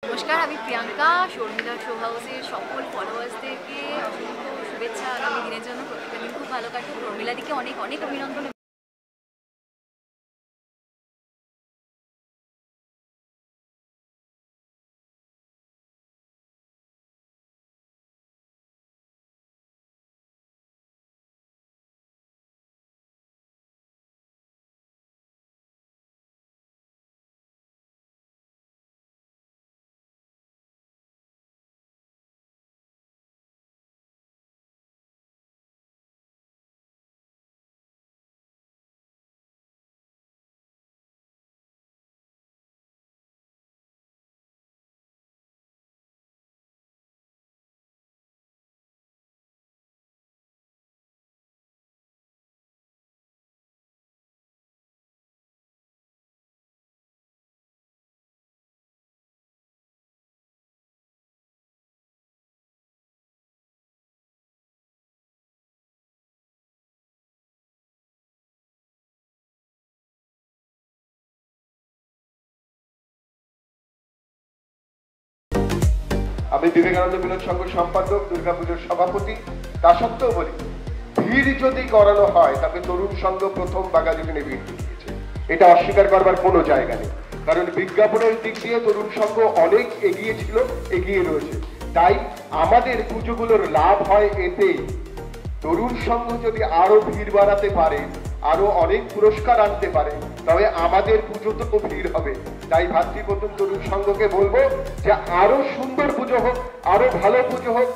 নমস্কার, আমি প্রিয়াঙ্কা। শর্মিলা শো হাউসের সকল ফলোয়ার্সদেরকে অসংখ্য শুভেচ্ছা আগামী দিনের জন্য। প্রত্যেকটা দিন খুব ভালো কাটুক। শর্মিলাদিকে অনেক অনেক অভিনন্দন। আমি বিবেকানন্দ মিলন সংঘ সম্পাদক, দুর্গাপুজোর সভাপতি। তা সত্ত্বেও বলি, ভিড় যদি করানো হয় তবে তরুণ সংঘ প্রথম বাঘাযতীনে ভিড় দেখিয়েছে, এটা অস্বীকার করবার কোনো জায়গা নেই। কারণ বিজ্ঞাপনের দিক দিয়ে তরুণ সংঘ অনেক এগিয়ে ছিল, এগিয়ে রয়েছে। তাই আমাদের পুজোগুলোর লাভ হয় এতে। তরুণ সংঘ যদি আরো ভিড় বাড়াতে পারে, আরো অনেক পুরস্কার আনতে পারে, তবে আমাদের পুজোতেও ভিড় হবে। তাই ভাতৃপ্রতিম তরুণ সংঘকে বলবো যে আরো সুন্দর পুজো হোক, আরো ভালো পুজো হোক।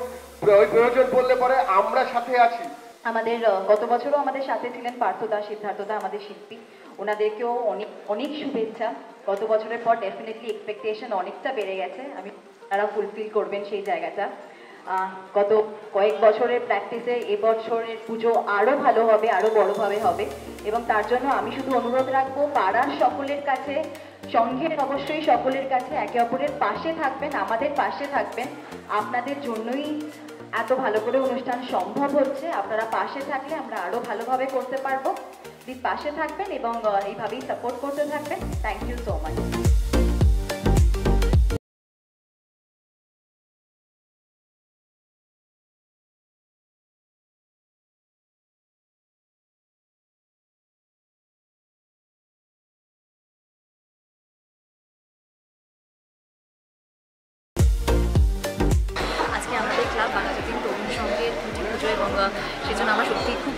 প্রয়োজন পড়লে পরে আমরা সাথে আছি। আমাদের গত বছরও আমাদের সাথে ছিলেন পার্থদা, সিদ্ধার্থদা, আমাদের শিল্পী। ওনাদেরকেও অনেক অনেক শুভেচ্ছা। গত বছরের পর ডেফিনেটলি এক্সপেকটেশন অনেকটা বেড়ে গেছে। তারা ফুলফিল করবেন সেই জায়গাটা। গত কয়েক বছরের প্র্যাকটিসে এবছরের পুজো আরো ভালো হবে, আরো বড়ভাবে হবে। এবং তার জন্য আমি শুধু অনুরোধ রাখবো পাড়ার সকলের কাছে, সংঘের অবশ্যই সকলের কাছে একে অপরের পাশে থাকবেন, আমাদের পাশে থাকবেন। আপনাদের জন্যই এত ভালো করে অনুষ্ঠান সম্ভব হচ্ছে। আপনারা পাশে থাকলে আমরা আরো ভালোভাবে করতে পারবো। প্লিজ পাশে থাকবেন এবং এইভাবেই সাপোর্ট করতে থাকবেন। Thank you so much. আজকে আমাদের ক্লাব বাঘাযতীন তরুণ সংঘের খুঁটি পুজো এবং সেজন্য আমরা সত্যিই খুব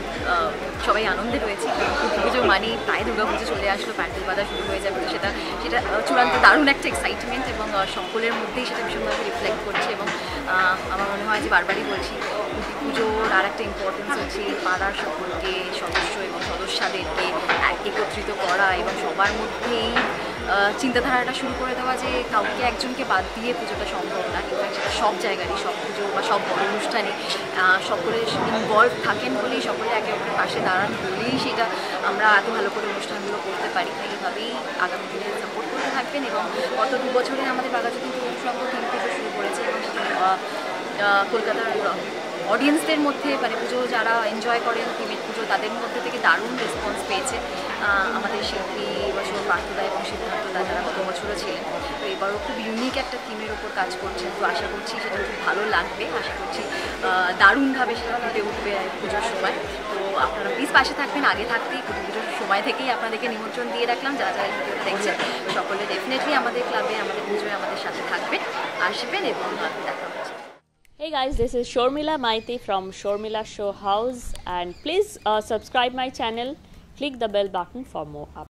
সবাই আনন্দে রয়েছি। খুঁটি পুজো মানে প্রায় দুর্গা পুজো চলে আসলো, প্যান্ডেল বাঁধা শুরু হয়ে যাবে। সেটা চূড়ান্ত দারুণ একটা এক্সাইটমেন্ট এবং সকলের মধ্যেই সেটা ভীষণভাবে রিফ্লেক্ট করছে। এবং আমার মনে হয় যে বারবারই বলছি, খুঁটি পুজোর আর একটা ইম্পর্টেন্স হচ্ছে পাড়ার সকলকে, সদস্য এবং সদস্যদেরকে একত্রিত করা এবং সবার মধ্যেই চিন্তাধারাটা শুরু করে দেওয়া যে কাউকে একজনকে বাদ দিয়ে পুজোটা সম্ভব না। কিন্তু সেটা সব জায়গারই, সব পুজো বা সব বড় অনুষ্ঠানে সকলে ইনভলভ থাকেন বলেই, সকলে একে অপরের পাশে দাঁড়ান বলেই সেটা আমরা এত ভালো করে অনুষ্ঠানগুলো করতে পারি। তাই এভাবেই আগামী দিনে সাপোর্ট করতে থাকবেন। এবং গত 2 বছরে আমাদের বাঘাযতীন তরুণ সংঘ থিম পুজো শুরু করেছে এবং কলকাতার অডিয়েন্সদের মধ্যে, মানে পুজো যারা এনজয় করেন থিমের পুজো, তাদের মধ্যে থেকে দারুণ রেসপন্স পেয়েছে। আমাদের শিল্পী এবছর পার্থদা এবং সিদ্ধার্থদা, যারা গত বছরও ছিলেন, তো এবারও খুব ইউনিক একটা থিমের ওপর কাজ করছেন। তো আশা করছি সেটা খুব ভালো লাগবে। আশা করছি দারুণভাবে সেটা ফুটে উঠবে পুজোর সময়। তো আপনারা প্লিজ পাশে থাকবেন। আগে থাকতেই পুজোর সময় থেকেই আপনাদেরকে নিমন্ত্রণ দিয়ে রাখলাম। যারা যারা ভিডিওটা দেখছেন সকলে ডেফিনেটলি আমাদের ক্লাবে, আমাদের পুজোয় আমাদের সাথে থাকবেন, আসবেন এবং দেখা হচ্ছে। Hey guys, this is Shormila Maiti from Shormila Show House, and please subscribe my channel, click the bell button for more updates.